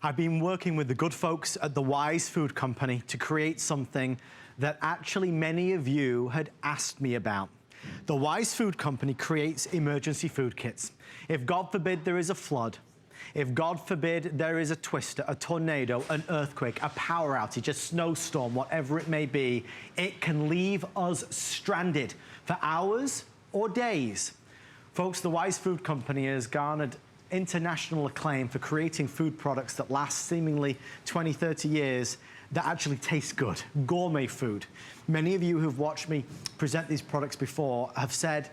I've been working with the good folks at the Wise Food Company to create something that actually many of you had asked me about. The Wise Food Company creates emergency food kits. If God forbid there is a flood, if God forbid there is a twister, a tornado, an earthquake, a power outage, a snowstorm, whatever it may be, it can leave us stranded for hours or days. Folks, the Wise Food Company has garnered international acclaim for creating food products that last seemingly 20, 30 years that actually taste good, gourmet food. Many of you who've watched me present these products before have said,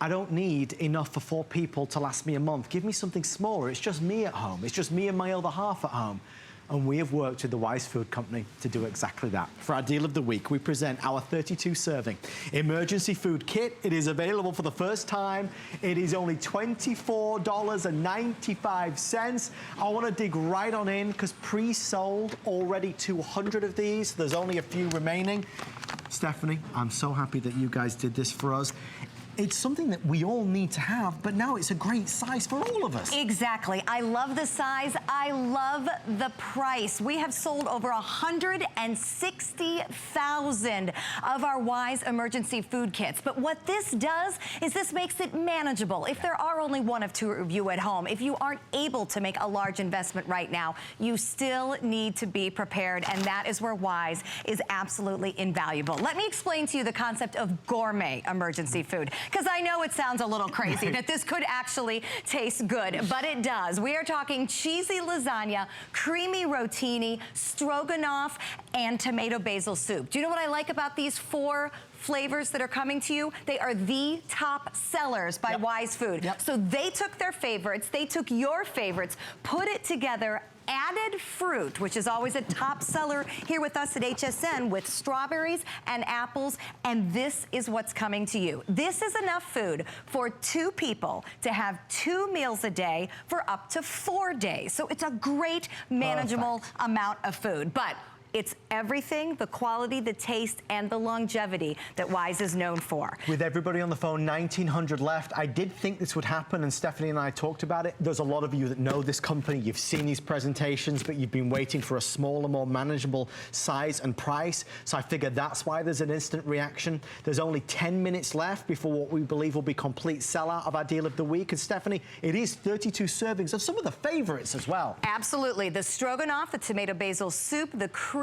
I don't need enough for 4 people to last me a month. Give me something smaller. It's just me at home. It's just me and my other half at home. And we have worked with the Wise Food Company to do exactly that. For our deal of the week, we present our 32-serving emergency food kit. It is available for the first time. It is only $24.95. I want to dig right on in because pre-sold already 200 of these. There's only a few remaining. Stephanie, I'm so happy that you guys did this for us. It's something that we all need to have, but now it's a great size for all of us. Exactly. I love the size. I love the price. We have sold over 160,000 of our Wise emergency food kits. But what this does is this makes it manageable. If there are only 1 of 2 of you at home, if you aren't able to make a large investment right now, you still need to be prepared, and that is where Wise is absolutely invaluable. Let me explain to you the concept of gourmet emergency food, because I know it sounds a little crazy that this could actually taste good, but it does. We are talking cheesy lasagna, creamy rotini, stroganoff, and tomato basil soup. Do you know what I like about these 4 flavors that are coming to you? They are the top sellers by Wise Food. So they took their favorites, they took your favorites, put it together, added fruit, which is always a top seller here with us at HSN, with strawberries and apples, and this is what's coming to you. This is enough food for 2 people to have 2 meals a day for up to 4 days. So it's a great manageable amount of food. But it's everything, the quality, the taste, and the longevity that Wise is known for. With everybody on the phone, 1,900 left. I did think this would happen, and Stephanie and I talked about it. There's a lot of you that know this company. You've seen these presentations, but you've been waiting for a smaller, more manageable size and price. So I figured that's why there's an instant reaction. There's only 10 minutes left before what we believe will be complete sellout of our deal of the week. And Stephanie, it is 32 servings of some of the favorites as well. Absolutely. The stroganoff, the tomato basil soup, the creamy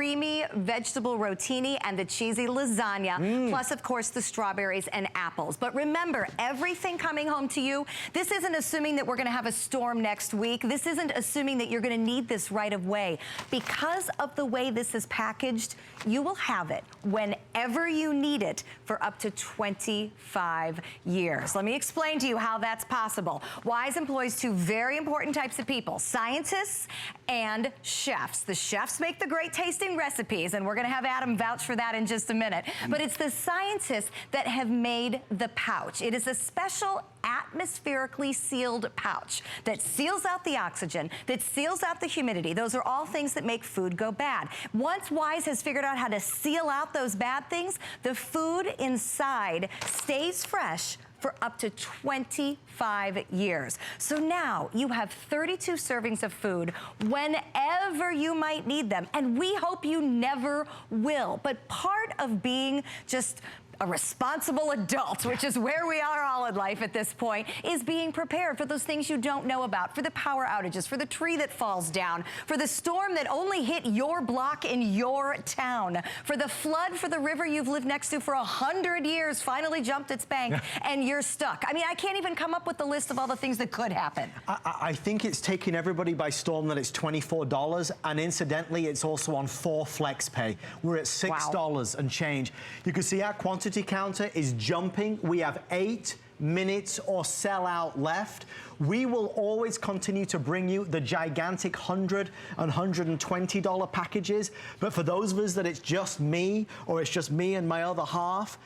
vegetable rotini, and the cheesy lasagna, plus of course the strawberries and apples. But remember, everything coming home to you, this isn't assuming that we're gonna have a storm next week. This isn't assuming that you're gonna need this right away. Because of the way this is packaged, you will have it whenever you need it for up to 25 years. Let me explain to you how that's possible. Wise employs 2 very important types of people, scientists and chefs. The chefs make the great tasting recipes, and we're gonna have Adam vouch for that in just a minute. But it's the scientists that have made the pouch. It is a special atmospherically sealed pouch that seals out the oxygen, that seals out the humidity. Those are all things that make food go bad. Once Wise has figured out how to seal out those bad things, the food inside stays fresh for up to 25 years. So now you have 32 servings of food whenever you might need them. And we hope you never will. But part of being just a responsible adult, which is where we are all in life at this point, is being prepared for those things you don't know about, for the power outages, for the tree that falls down, for the storm that only hit your block in your town, for the flood, for the river you've lived next to for 100 years, finally jumped its bank, and you're stuck. I mean, I can't even come up with the list of all the things that could happen. I think it's taking everybody by storm that it's $24, and incidentally, it's also on 4 flex pay. We're at $6 and change. You can see our quantity counter is jumping. We have 8 minutes or sell out left. We will always continue to bring you the gigantic $100 and $120 packages. But for those of us that it's just me, or it's just me and my other half,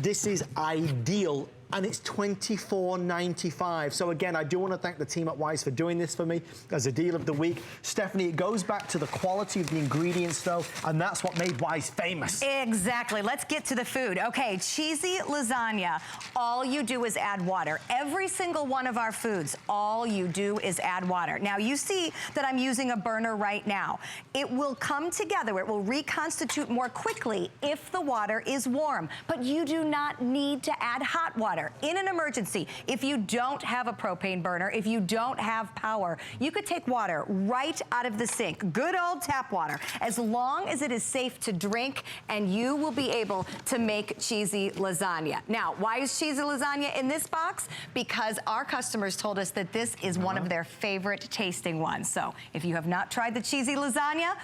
this is ideal and it's $24.95. So again, I do want to thank the team at Wise for doing this for me as a deal of the week. Stephanie, it goes back to the quality of the ingredients though, and that's what made Wise famous. Exactly. Let's get to the food. Okay, cheesy lasagna. All you do is add water. Every single one of our foods, all you do is add water. Now you see that I'm using a burner right now. It will come together. It will reconstitute more quickly if the water is warm, but you do not need to add hot water. In an emergency, if you don't have a propane burner, if you don't have power, you could take water right out of the sink, good old tap water, as long as it is safe to drink, and you will be able to make cheesy lasagna. Now, why is cheesy lasagna in this box? Because our customers told us that this is one of their favorite tasting ones. So if you have not tried the cheesy lasagna,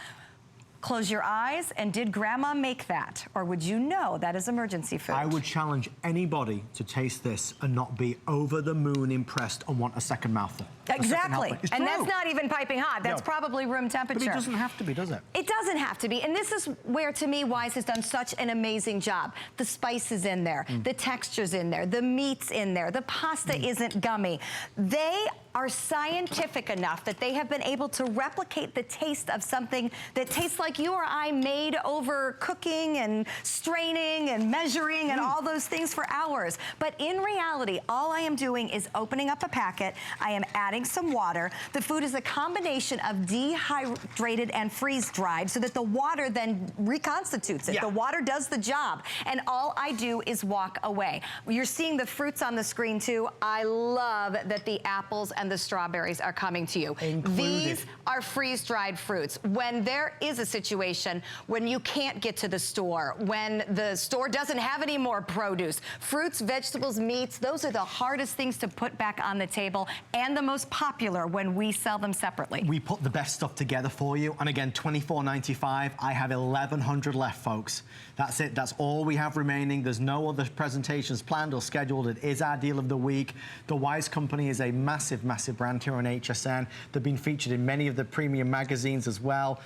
close your eyes, and did Grandma make that? Or would you know that is emergency food? I would challenge anybody to taste this and not be over the moon impressed and want a second mouthful. Exactly. And that's not even piping hot. That's probably room temperature. But it doesn't have to be, does it? It doesn't have to be. And this is where, to me, Wise has done such an amazing job. The spices in there, the textures in there, the meats in there, the pasta isn't gummy. They are scientific enough that they have been able to replicate the taste of something that tastes like you or I made over cooking and straining and measuring and all those things for hours. But in reality, all I am doing is opening up a packet. I am adding some water. The food is a combination of dehydrated and freeze-dried so that the water then reconstitutes it. The water does the job. And all I do is walk away. You're seeing the fruits on the screen too. I love that the apples and the strawberries are coming to you. These are freeze-dried fruits. When there is a situation when you can't get to the store, when the store doesn't have any more produce, fruits, vegetables, meats, those are the hardest things to put back on the table and the most popular when we sell them separately. We put the best stuff together for you, and again, $24.95. I have 1,100 left, folks. That's it. That's all we have remaining. There's no other presentations planned or scheduled. It is our deal of the week. The Wise Company is a massive, massive brand here on HSN. They've been featured in many of the premium magazines as well.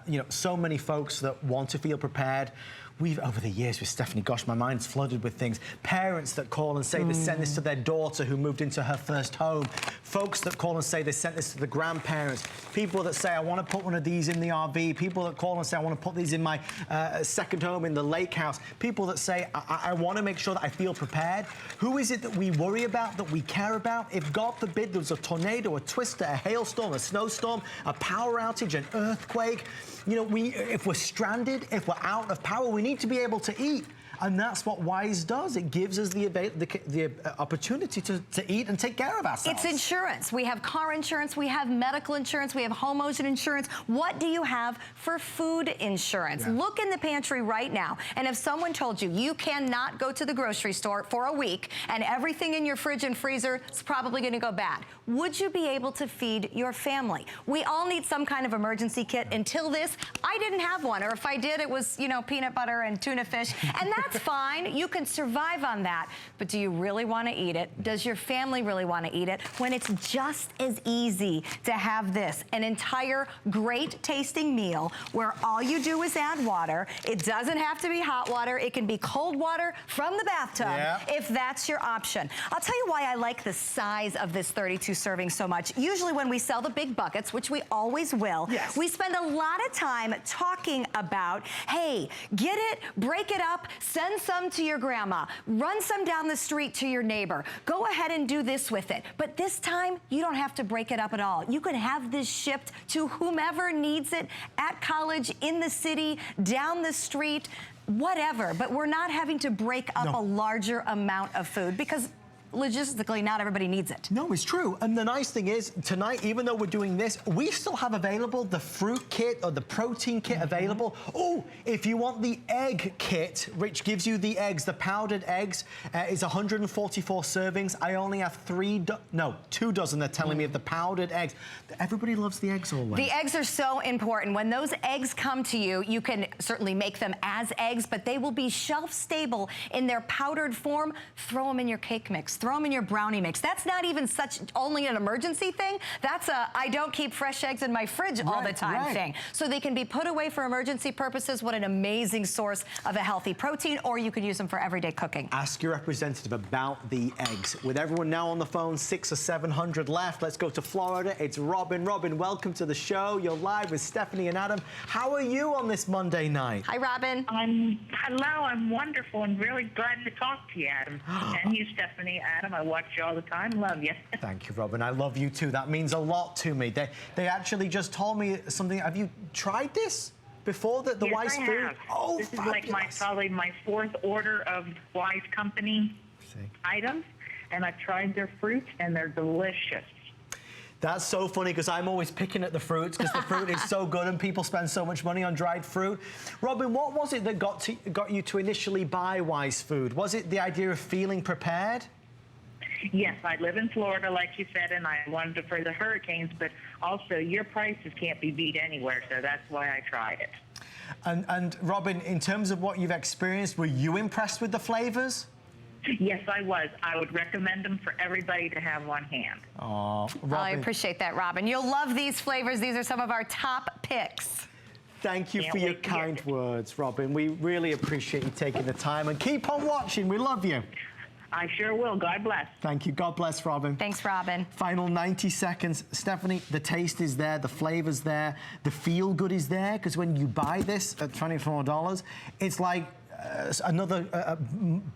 You know, so many folks that want to feel prepared. We've, over the years with Stephanie, gosh, my mind's flooded with things. Parents that call and say they sent this to their daughter who moved into her first home. Folks that call and say they sent this to the grandparents. People that say, I want to put one of these in the RV. People that call and say, I want to put these in my second home in the lake house. People that say, I want to make sure that I feel prepared. Who is it that we worry about, that we care about? If, God forbid, there was a tornado, a twister, a hailstorm, a snowstorm, a power outage, an earthquake, you know, if we're stranded, if we're out of power, we need to be able to eat. And that's what Wise does. It gives us the opportunity to eat and take care of ourselves. It's insurance. We have car insurance, we have medical insurance, we have homeowner insurance. What do you have for food insurance? Look in the pantry right now, and if someone told you you cannot go to the grocery store for a week and everything in your fridge and freezer is probably going to go bad, would you be able to feed your family? We all need some kind of emergency kit. Until this, I didn't have one, or if I did, it was, you know, peanut butter and tuna fish, and that's fine. You can survive on that. But do you really want to eat it? Does your family really want to eat it? When it's just as easy to have this, an entire great tasting meal where all you do is add water. It doesn't have to be hot water. It can be cold water from the bathtub if that's your option. I'll tell you why I like the size of this 32 serving so much. Usually when we sell the big buckets, which we always will, we spend a lot of time talking about, hey, get it, break it up, send some to your grandma, run some down the street to your neighbor. Go ahead and do this with it. But this time, you don't have to break it up at all. You can have this shipped to whomever needs it, at college, in the city, down the street, whatever. But we're not having to break up a larger amount of food because logistically, not everybody needs it. No, it's true. And the nice thing is, tonight, even though we're doing this, we still have available the fruit kit or the protein kit available. Oh, if you want the egg kit, which gives you the eggs, the powdered eggs, is 144 servings. I only have 2 dozen, they're telling me, of the powdered eggs. Everybody loves the eggs always. The eggs are so important. When those eggs come to you, you can certainly make them as eggs, but they will be shelf stable in their powdered form. Throw them in your cake mix. throw them in your brownie mix. That's not even only an emergency thing. That's I don't keep fresh eggs in my fridge all the time thing. So they can be put away for emergency purposes. What an amazing source of a healthy protein, or you could use them for everyday cooking. Ask your representative about the eggs. With everyone now on the phone, 600 or 700 left. Let's go to Florida. It's Robin. Robin, welcome to the show. You're live with Stephanie and Adam. How are you on this Monday night? Hi, Robin. Hello, I'm wonderful and really glad to talk to you, Adam. And you, Stephanie. Adam, I watch you all the time. Love you. Thank you, Robin. I love you too. That means a lot to me. They actually just told me something. Have you tried this before, the yes, Wise I Food? have. Oh, this fabulous. is like probably my 4th order of Wise Company items, and I've tried their fruits, and they're delicious. That's so funny because I'm always picking at the fruits because the fruit is so good and people spend so much money on dried fruit. Robin, what was it that got you to initially buy Wise Food? Was it the idea of feeling prepared? Yes, I live in Florida, like you said, and I wanted to for the hurricanes, but also your prices can't be beat anywhere, so that's why I tried it. And Robin, in terms of what you've experienced, were you impressed with the flavors? Yes, I was. I would recommend them for everybody to have on hand. Oh, Robin. I appreciate that, Robin. You'll love these flavors. These are some of our top picks. Thank you for your kind words, Robin. We really appreciate you taking the time. And keep on watching. We love you. I sure will. God bless. Thank you. God bless, Robin. Thanks, Robin. Final 90 seconds. Stephanie, the taste is there, the flavor's there, the feel good is there, because when you buy this at $24, it's like another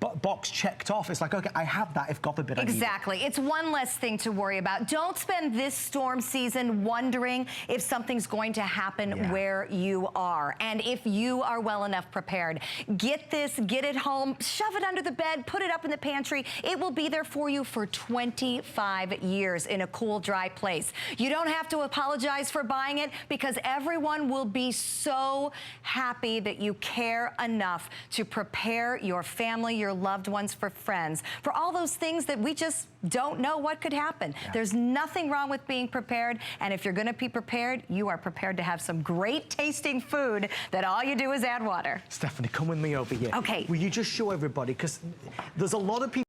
box checked off. It's like, okay, I have that if God forbid I need it. Exactly. It's one less thing to worry about. Don't spend this storm season wondering if something's going to happen where you are. And if you are well enough prepared, get this, get it home, shove it under the bed, put it up in the pantry. It will be there for you for 25 years in a cool, dry place. You don't have to apologize for buying it because everyone will be so happy that you care enough to prepare your family, your loved ones, for friends, for all those things that we just don't know what could happen. There's nothing wrong with being prepared, and if you're going to be prepared, you are prepared to have some great tasting food that all you do is add water. Stephanie, come with me over here. Okay. Will you just show everybody, because there's a lot of people